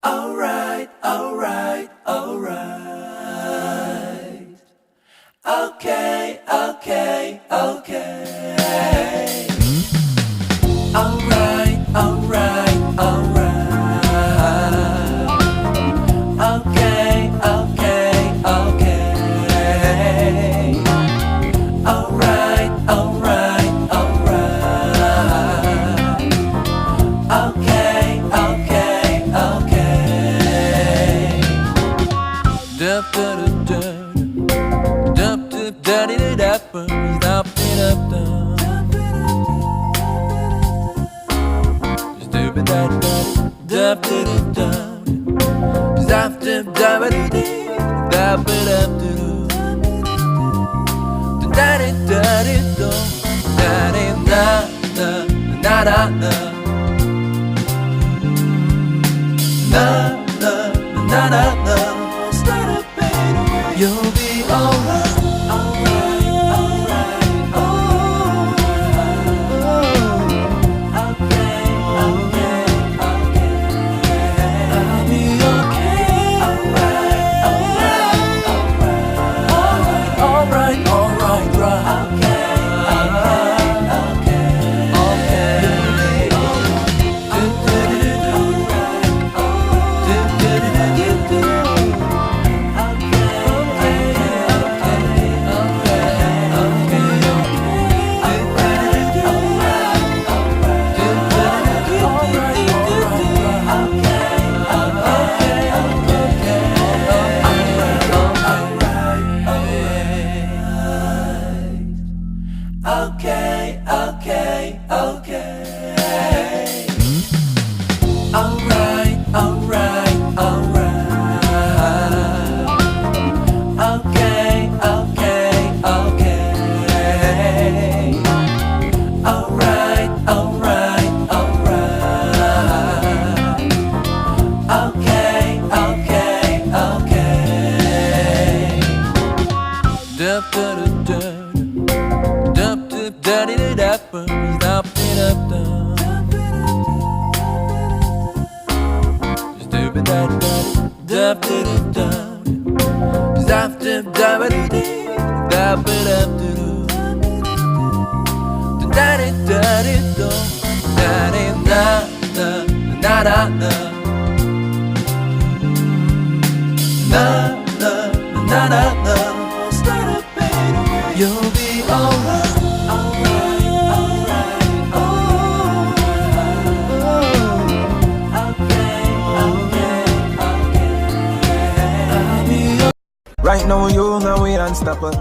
Alright, alright, alright. Okay, okay, okay. Alright, alright, alright. Okay, okay, okay. Alright, alright, alright. Okay, okay, okay. Dup dup dup dup dup da di da da dup dup dup dup dup you'll be alright. Okay, okay, okay. Alright, alright, alright. Okay, okay, okay. Alright, alright, alright. Okay, okay, okay. Dup dup dup. Da di da da dup dup stupid da da dup dup dup dup dup da di dup dup da di da di do da di da da da da da da da da da. You'll be alright. Right now you know we unstoppable.